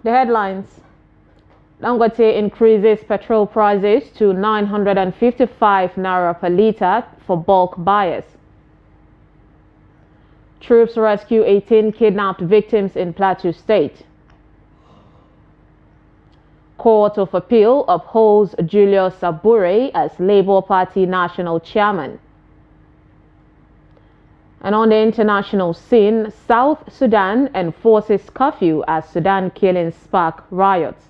The headlines: Dangote increases petrol prices to 955 naira per litre for bulk buyers. Troops rescue 18 kidnapped victims in Plateau State. Court of Appeal upholds Julius Abure as Labour Party national chairman. And on the international scene, South Sudan enforces curfew as Sudan killings spark riots.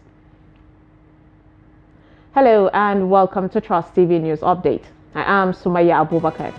Hello and welcome to Trust TV News Update. I am Sumaya Abubakar.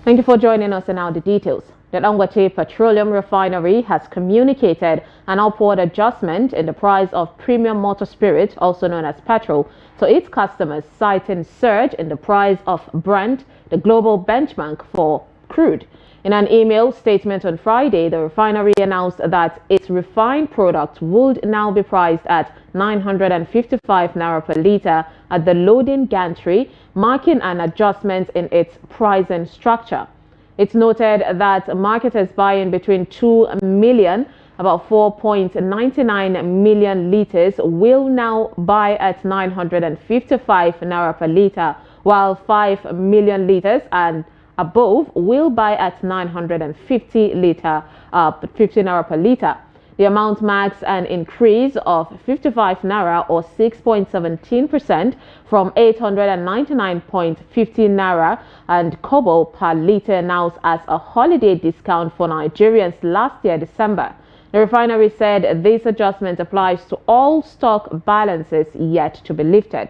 Thank you for joining us, and now the details. The Dangote Petroleum Refinery has communicated an upward adjustment in the price of premium motor spirit, also known as petrol, to its customers, citing surge in the price of Brent, the global benchmark for crude. In an email statement on Friday, the refinery announced that its refined product would now be priced at 955 naira per litre at the loading gantry, marking an adjustment in its pricing structure. It's noted that marketers buying between 2 million, about 4.99 million litres, will now buy at 955 naira per litre, while 5 million litres and above will buy at 950 naira per litre. The amount marks an increase of 55 naira or 6.17% from 899.50 naira and kobo per litre announced as a holiday discount for Nigerians last year, December. The refinery said this adjustment applies to all stock balances yet to be lifted.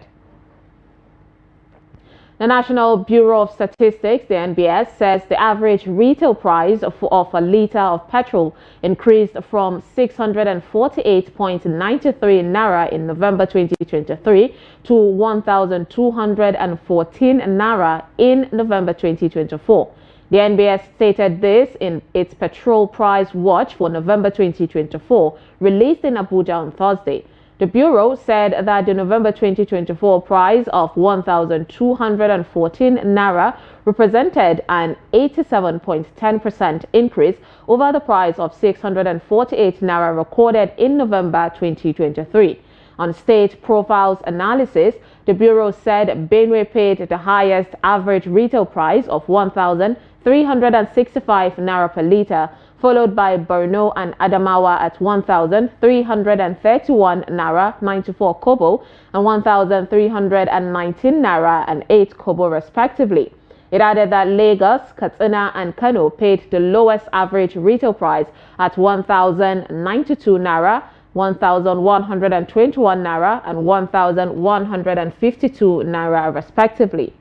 The National Bureau of Statistics, the NBS, says the average retail price of a litre of petrol increased from 648.93 naira in November 2023 to 1,214 naira in November 2024. The NBS stated this in its Petrol Price Watch for November 2024, released in Abuja on Thursday. The Bureau said that the November 2024 price of 1,214 naira represented an 87.10% increase over the price of 648 naira recorded in November 2023. On state profiles analysis, the Bureau said Benue paid the highest average retail price of 1,365 naira per litre, followed by Borno and Adamawa at 1,331 naira 94 kobo and 1,319 naira and 8 kobo respectively. It added that Lagos, Katsina and Kano paid the lowest average retail price at 1,092 naira, 1,121 naira and 1,152 naira respectively.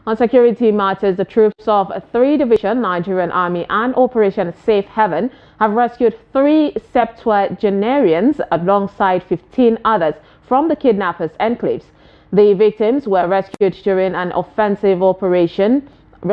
On security matters, the troops of 3 Division Nigerian Army and Operation Safe Haven have rescued 3 septuagenarians alongside 15 others from the kidnappers' enclaves. The victims were rescued during an offensive operation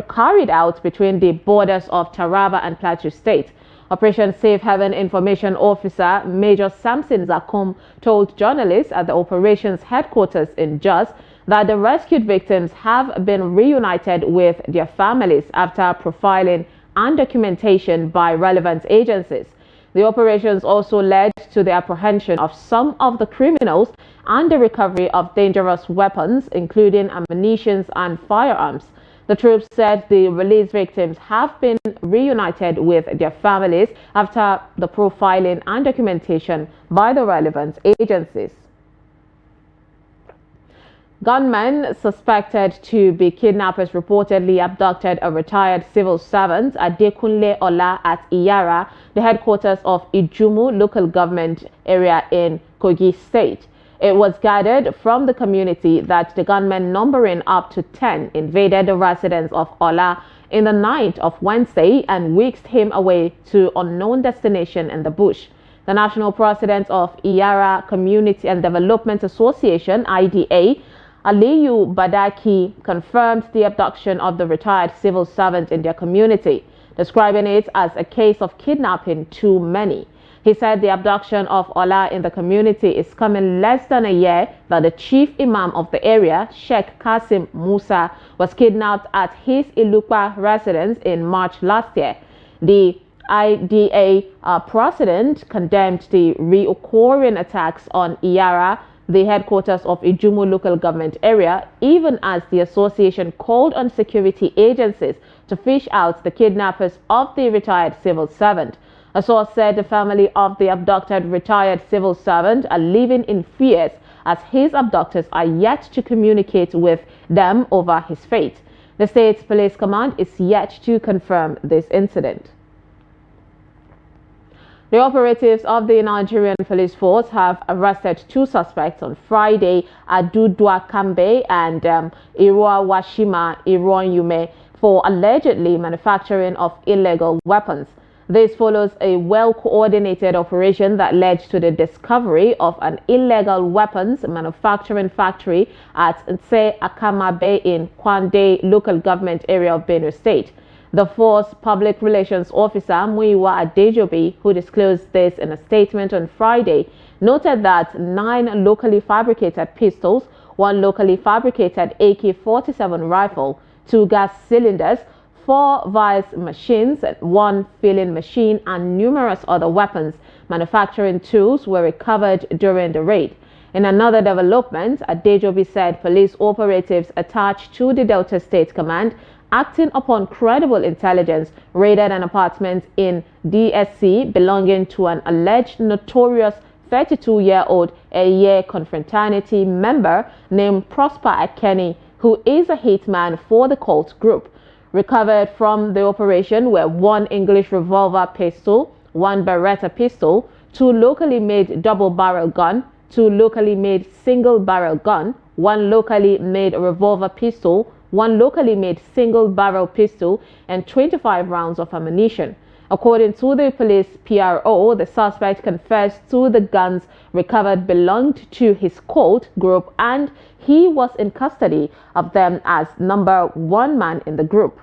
carried out between the borders of Taraba and Plateau State. Operation Safe Haven Information Officer Major Samson Zakum told journalists at the operations headquarters in Jos that the rescued victims have been reunited with their families after profiling and documentation by relevant agencies. The operations also led to the apprehension of some of the criminals and the recovery of dangerous weapons, including ammunition and firearms. The troops said the released victims have been reunited with their families after the profiling and documentation by the relevant agencies. Gunmen suspected to be kidnappers reportedly abducted a retired civil servant Adekunle Ola at Iyara, the headquarters of Ijumu local government area in Kogi State. It was gathered from the community that the gunmen numbering up to 10 invaded the residence of Ola in the night of Wednesday and whisked him away to unknown destination in the bush. The national president of Iyara Community and Development Association, IDA, Aliyu Badaki, confirmed the abduction of the retired civil servant in their community, describing it as a case of kidnapping too many. He said the abduction of Ola in the community is coming less than a year that the chief imam of the area, Sheikh Kasim Musa, was kidnapped at his Ilukwa residence in March last year. The IDA president condemned the reoccurring attacks on Iyara, the headquarters of Ijumu local government area, even as the association called on security agencies to fish out the kidnappers of the retired civil servant. A source said the family of the abducted retired civil servant are living in fears as his abductors are yet to communicate with them over his fate. The state's police command is yet to confirm this incident. The operatives of the Nigerian police force have arrested 2 suspects on Friday at Dudwa Kambe and Irua Washima Ironyume for allegedly manufacturing of illegal weapons. This follows a well-coordinated operation that led to the discovery of an illegal weapons manufacturing factory at Nse Akamabe in Kwande local government area of Benue State. The force public relations officer, Muiwa Adejobi, who disclosed this in a statement on Friday, noted that 9 locally fabricated pistols, 1 locally fabricated AK-47 rifle, 2 gas cylinders, 4 vice machines, 1 filling machine, and numerous other weapons manufacturing tools were recovered during the raid. In another development, Adejobi said police operatives attached to the Delta State Command, acting upon credible intelligence, raided an apartment in DSC belonging to an alleged notorious 32-year-old Eye confraternity member named Prosper Akeni, who is a hitman for the cult group. Recovered from the operation were 1 English revolver pistol, 1 Beretta pistol, 2 locally made double-barrel gun, 2 locally made single-barrel gun, 1 locally made revolver pistol, 1 locally made single-barrel pistol, and 25 rounds of ammunition. According to the police PRO, the suspect confessed to the guns recovered belonged to his cult group and he was in custody of them as number 1 man in the group.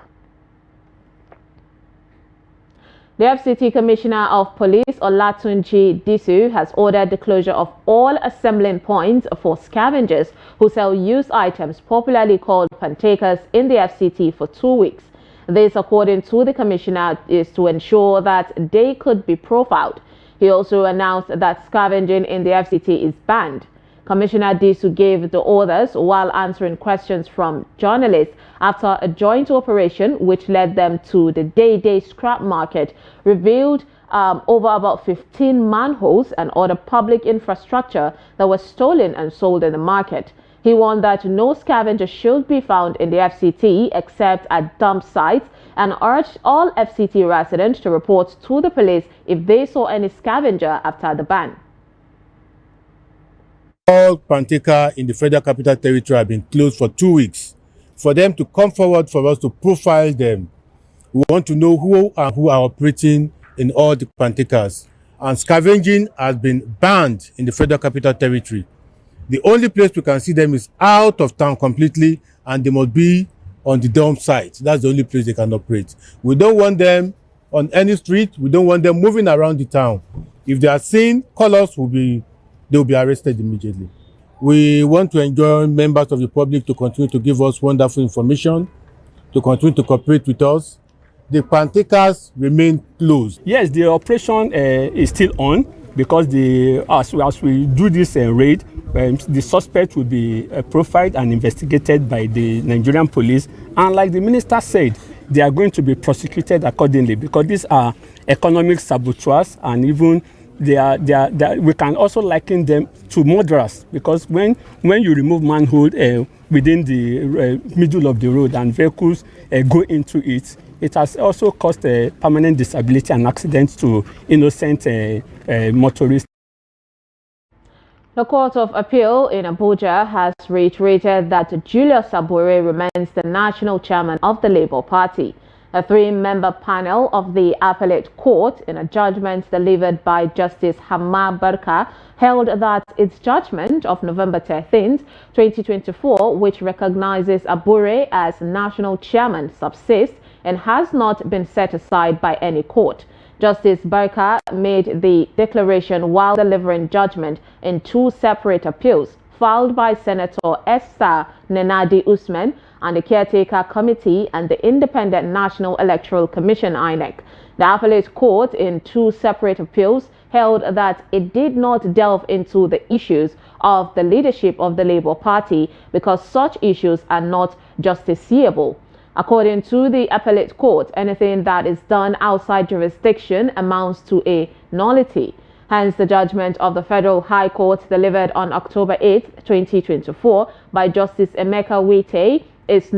The FCT Commissioner of Police, Olatunji Disu, has ordered the closure of all assembling points for scavengers who sell used items, popularly called pantakers, in the FCT for 2 weeks. This, according to the Commissioner, is to ensure that they could be profiled. He also announced that scavenging in the FCT is banned. Commissioner Disu gave the orders while answering questions from journalists after a joint operation which led them to the day-day scrap market revealed over about 15 manholes and other public infrastructure that was stolen and sold in the market. He warned that no scavenger should be found in the FCT except at dump sites and urged all FCT residents to report to the police if they saw any scavenger after the ban. All pantakers in the Federal Capital Territory have been closed for 2 weeks. For them to come forward for us to profile them, we want to know who are operating in all the pantakers. And scavenging has been banned in the Federal Capital Territory. The only place we can see them is out of town completely, and they must be on the dump site. That's the only place they can operate. We don't want them on any street. We don't want them moving around the town. If they are seen, call us, they will be arrested immediately. We want to enjoin members of the public to continue to give us wonderful information, to continue to cooperate with us. The pantakers remain closed. Yes, the operation is still on because as we do this raid, the suspect will be profiled and investigated by the Nigerian police. And like the minister said, they are going to be prosecuted accordingly because these are economic saboteurs, and even we can also liken them to murderers, because when you remove manhole within the middle of the road and vehicles go into it, it has also caused permanent disability and accidents to innocent motorists. The Court of Appeal in Abuja has reiterated that Julius Abure remains the national chairman of the Labour Party. A 3-member panel of the appellate court, in a judgment delivered by Justice Hamma Barka, held that its judgment of November 13, 2024, which recognizes Abure as national chairman, subsists and has not been set aside by any court. Justice Barker made the declaration while delivering judgment in two separate appeals filed by Senator Esther Nenadi Usman and the Caretaker Committee and the Independent National Electoral Commission (INEC). The appellate court in two separate appeals held that it did not delve into the issues of the leadership of the Labour Party because such issues are not justiciable. According to the appellate court, anything that is done outside jurisdiction amounts to a nullity. Hence, the judgment of the Federal High Court delivered on October 8, 2024 by Justice Emeka Wite is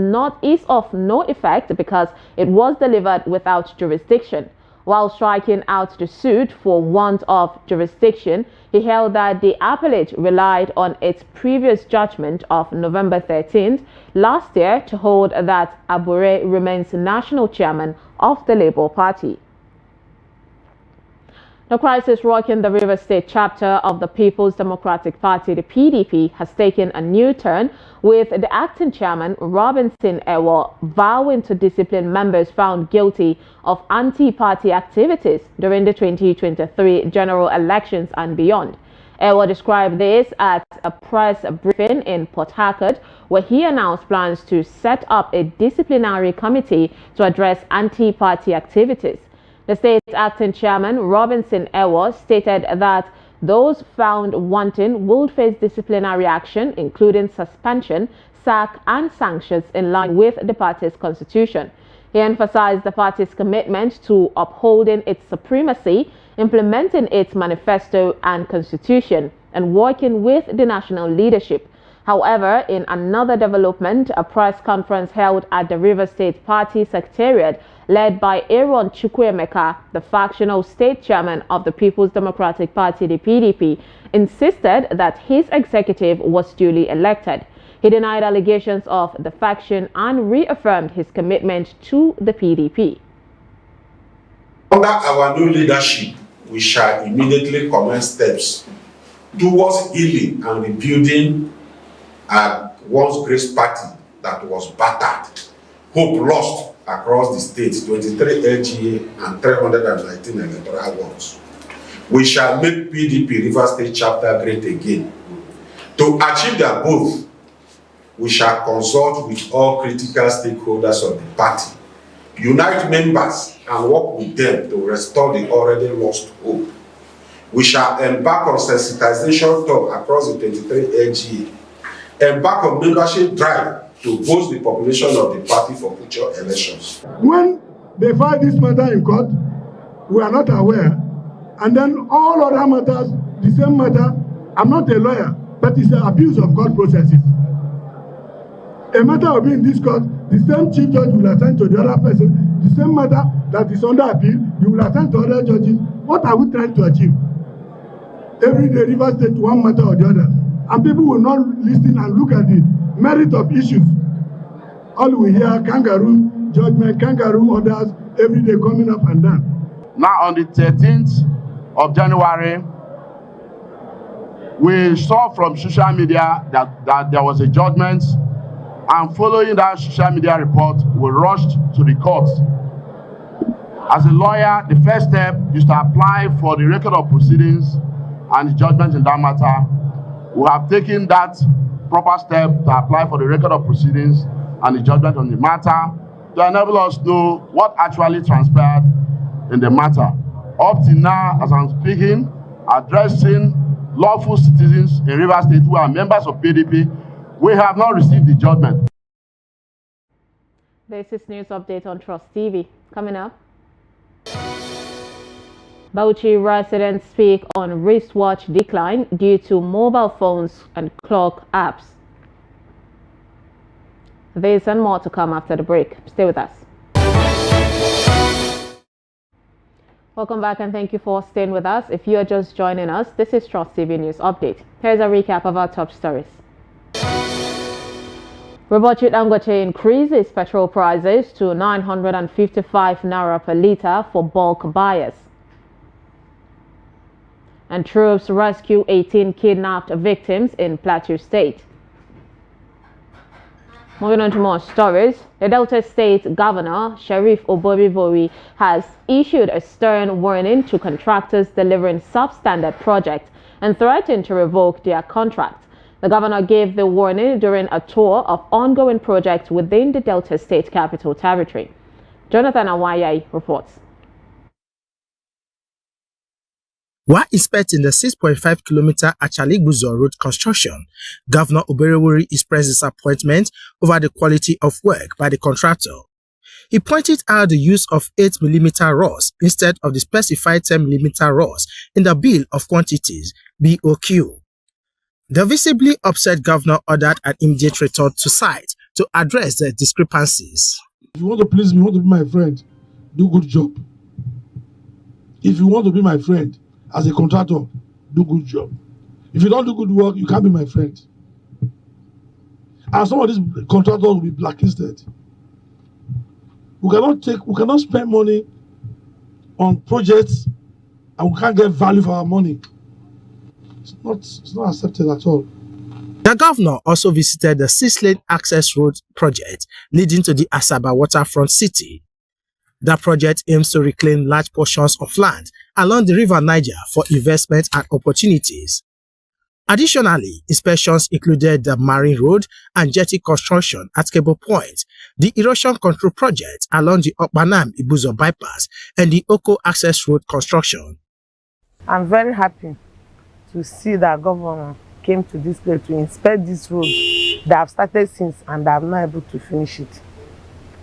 of no effect because it was delivered without jurisdiction. While striking out the suit for want of jurisdiction, he held that the appellate relied on its previous judgment of November 13th last year to hold that Abure remains national chairman of the Labour Party. The crisis rocking the Rivers State chapter of the People's Democratic Party, the PDP, has taken a new turn, with the acting chairman, Robinson Ewo, vowing to discipline members found guilty of anti-party activities during the 2023 general elections and beyond. Ewo described this at a press briefing in Port Harcourt, where he announced plans to set up a disciplinary committee to address anti-party activities. The state's acting chairman, Robinson Ewo, stated that those found wanting will face disciplinary action, including suspension, sack, and sanctions in line with the party's constitution. He emphasized the party's commitment to upholding its supremacy, implementing its manifesto and constitution, and working with the national leadership. However, in another development, a press conference held at the Rivers State Party Secretariat, led by Aaron Chukwuemeka, the factional state chairman of the People's Democratic Party, the PDP, insisted that his executive was duly elected. He denied allegations of defection and reaffirmed his commitment to the PDP. Under our new leadership, we shall immediately commence steps towards healing and rebuilding a once great party that was battered, hope lost across the state, 23 LGA and 319 electoral wards. We shall make PDP Rivers State chapter great again. To achieve the above, we shall consult with all critical stakeholders of the party, unite members and work with them to restore the already lost hope. We shall embark on sensitization tour across the 23 LGA, embark on membership drive to boost the population of the party for future elections. When they filed this matter in court, we are not aware, and then all other matters, the same matter, I'm not a lawyer, but it's an abuse of court processes. A matter will be in this court, the same chief judge will attend to the other person, the same matter that is under appeal, you will attend to other judges. What are we trying to achieve? Every day, Rivers State, one matter or the other, and people will not listen and look at the merit of issues. All we hear, kangaroo judgment, kangaroo orders, every day coming up and down. Now on the 13th of January, we saw from social media that there was a judgment, and following that social media report, we rushed to the court. As a lawyer, the first step is to apply for the record of proceedings and the judgment in that matter. We have taken that proper step to apply for the record of proceedings and the judgment on the matter to enable us to know what actually transpired in the matter. Up till now, as I'm speaking, addressing lawful citizens in Rivers State who are members of PDP, we have not received the judgment. This is news update on Trust TV. Coming up, Bauchi residents speak on wristwatch decline due to mobile phones and clock apps. This and more to come after the break. Stay with us. Welcome back and thank you for staying with us. If you are just joining us, this is Trust TV News Update. Here's a recap of our top stories. Robochi Dangote increases petrol prices to 955 naira per litre for bulk buyers. And troops rescue 18 kidnapped victims in Plateau State. Moving on to more stories, the Delta State Governor, Sheriff Obobivori, has issued a stern warning to contractors delivering substandard projects and threatened to revoke their contracts. The governor gave the warning during a tour of ongoing projects within the Delta State Capital Territory. Jonathan Awayai reports. While inspecting the 6.5-kilometer Achaligbuzo road construction, Governor Obobivori expressed disappointment over the quality of work by the contractor. He pointed out the use of 8mm rods instead of the specified 10mm rods in the Bill of Quantities (BOQ). The visibly upset governor ordered an immediate return to site to address the discrepancies. If you want to please me, you want to be my friend, do good job. If you want to be my friend, as a contractor, do good job. If you don't do good work, you can't be my friend. And some of these contractors will be blacklisted. We cannot spend money on projects and we can't get value for our money. It's not accepted at all. The governor also visited the 6-lane access road project leading to the Asaba waterfront city. The project aims to reclaim large portions of land along the River Niger for investment and opportunities. Additionally, inspections included the Marine Road and jetty construction at Cable Point, the erosion control project along the Okpanam Ibuzo bypass, and the Oko access road construction. I'm very happy to see that governor came to this place to inspect this road that have started since and I'm not able to finish it.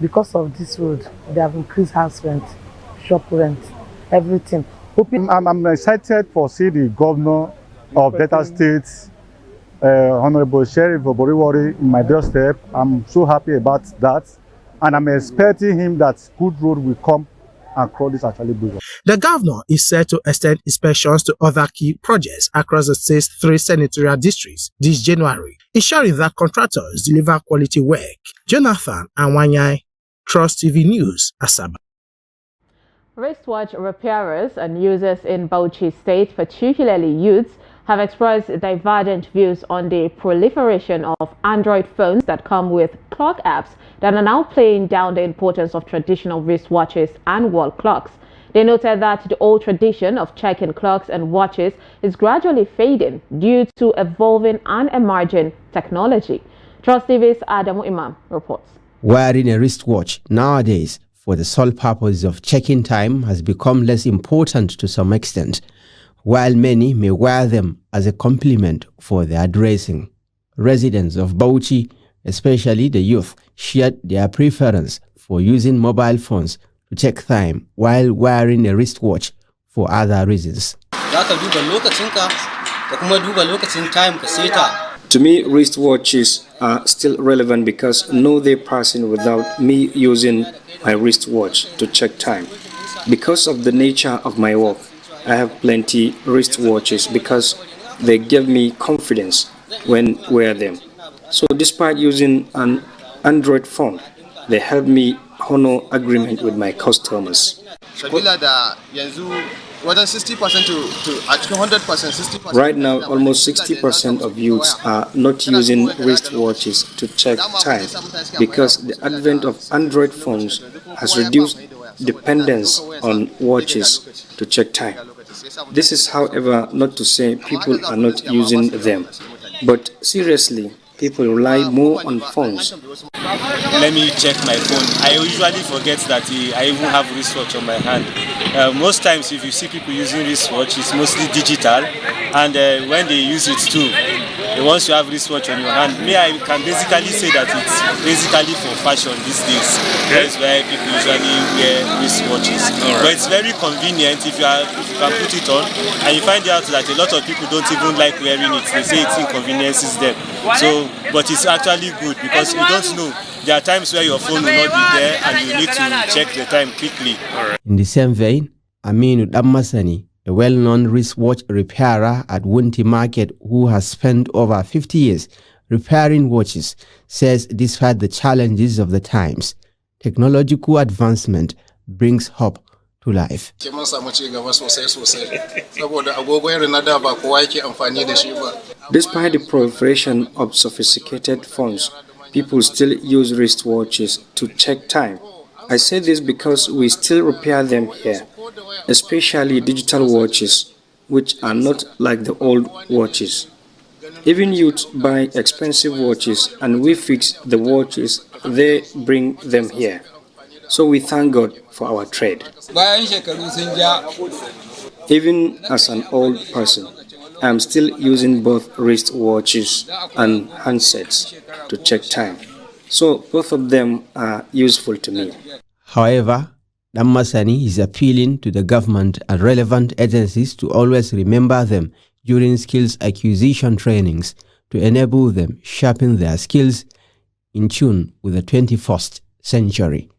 Because of this road, they have increased house rent, shop rent, everything. I'm excited for seeing the governor of Delta State, Honorable Sheriff Obobivori, in my doorstep. I'm so happy about that, and I'm expecting him that good road will come across this Achaligbuzo. The governor is set to extend inspections to other key projects across the state's 3 senatorial districts this January, ensuring that contractors deliver quality work. Jonathan Awanyai, Trust TV News, Asaba. Wristwatch repairers and users in Bauchi State, particularly youths, have expressed divergent views on the proliferation of Android phones that come with clock apps that are now playing down the importance of traditional wristwatches and wall clocks. They noted that the old tradition of checking clocks and watches is gradually fading due to evolving and emerging technology. Trust TV's Adamu Imam reports. Wearing a wristwatch nowadays for the sole purpose of checking time has become less important to some extent, while many may wear them as a compliment for their dressing. Residents of Bauchi, especially the youth, shared their preference for using mobile phones to check time while wearing a wristwatch for other reasons. To me, wristwatches are still relevant because no day passing without me using my wristwatch to check time. Because of the nature of my work, I have plenty wristwatches because they give me confidence when wear them. So despite using an Android phone, they help me honor agreement with my customers. Right now, almost 60% of youths are not using wristwatches to check time because the advent of Android phones has reduced dependence on watches to check time. This is, however, not to say people are not using them, but seriously, people rely more on phones. Let me check my phone. I usually forget that I even have wristwatch on my hand. Most times if you see people using wristwatch, it's mostly digital, and when they use it too, once you have wristwatch on your hand, I can basically say that it's basically for fashion these days. That's why people usually wear wristwatches. Right. But it's very convenient if you can put it on, and you find out that a lot of people don't even like wearing it. They say it inconveniences them. So, but it's actually good because you don't know. There are times where your phone will not be there and you need to check the time quickly. In the same vein, Aminu Dammasani, a well-known wristwatch repairer at Wunti Market who has spent over 50 years repairing watches, says despite the challenges of the times, technological advancement brings hope to life. Despite the proliferation of sophisticated phones, people still use wristwatches to check time. I say this because we still repair them here, especially digital watches, which are not like the old watches. Even youth buy expensive watches and we fix the watches, they bring them here. So we thank God for our trade. Even as an old person, I am still using both wristwatches and handsets to check time. So both of them are useful to me. However, Damasani is appealing to the government and relevant agencies to always remember them during skills acquisition trainings to enable them sharpen their skills in tune with the 21st century.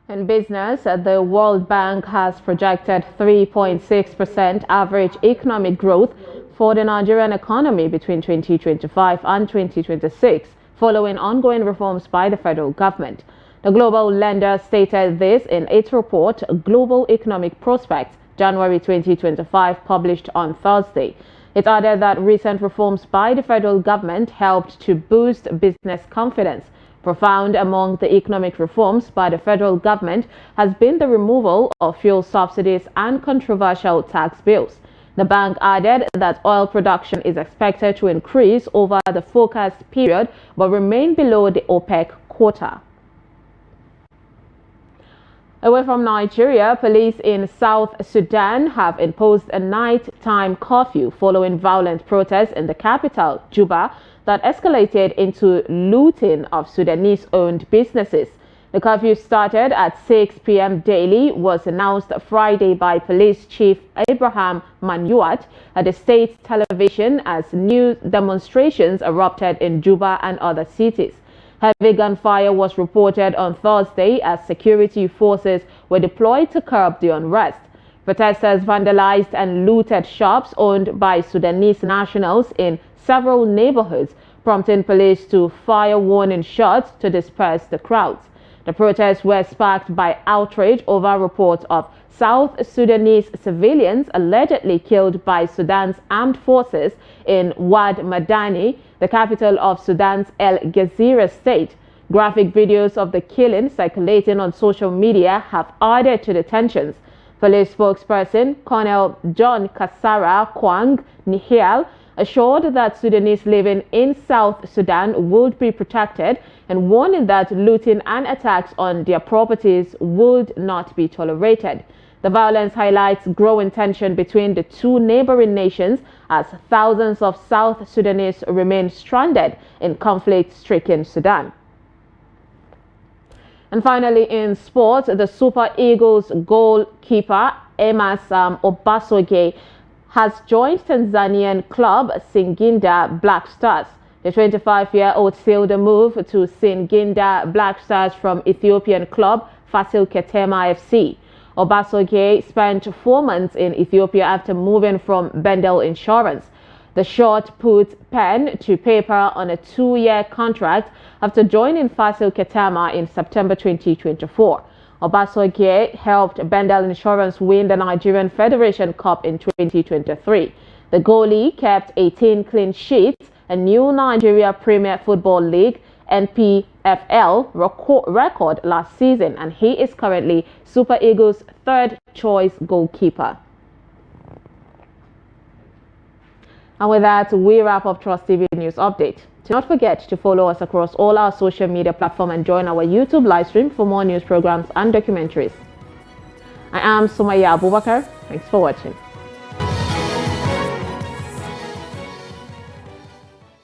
In business, the World Bank has projected 3.6% average economic growth for the Nigerian economy between 2025 and 2026, following ongoing reforms by the federal government. The global lender stated this in its report, Global Economic Prospects, January 2025, published on Thursday. It added that recent reforms by the federal government helped to boost business confidence. Profound among the economic reforms by the federal government has been the removal of fuel subsidies and controversial tax bills. The bank added that oil production is expected to increase over the forecast period but remain below the OPEC quota. Away from Nigeria, police in South Sudan have imposed a nighttime curfew following violent protests in the capital, Juba, that escalated into looting of Sudanese-owned businesses. The curfew started at 6 p.m. daily, was announced Friday by Police Chief Abraham Manyuat at the state television as new demonstrations erupted in Juba and other cities. Heavy gunfire was reported on Thursday as security forces were deployed to curb the unrest. Protesters vandalized and looted shops owned by Sudanese nationals in several neighborhoods, prompting police to fire warning shots to disperse the crowds. The protests were sparked by outrage over reports of South Sudanese civilians allegedly killed by Sudan's armed forces in Wad Madani, the capital of Sudan's El Gezira state. Graphic videos of the killing circulating on social media have added to the tensions. Police spokesperson Colonel John Kasara Kwang Nihial assured that Sudanese living in South Sudan would be protected and warning that looting and attacks on their properties would not be tolerated. The violence highlights growing tension between the two neighboring nations as thousands of South Sudanese remain stranded in conflict-stricken Sudan. And finally, in sport, the Super Eagles goalkeeper Emas Obasogie has joined Tanzanian club Singida Black Stars. The 25-year-old sealed a move to Singida Black Stars from Ethiopian club Fasil Ketema FC. Obasogie spent 4 months in Ethiopia after moving from Bendel Insurance. The short put pen to paper on a 2-year contract after joining Fasil Ketema in September 2024. Obasogie helped Bendel Insurance win the Nigerian Federation Cup in 2023. The goalie kept 18 clean sheets, a new Nigeria Premier Football League NPFL record last season, and he is currently Super Eagles' third choice goalkeeper. And with that, we wrap up Trust TV News Update. Do not forget to follow us across all our social media platforms and join our YouTube live stream for more news programs and documentaries. I am Sumaya Abubakar. Thanks for watching.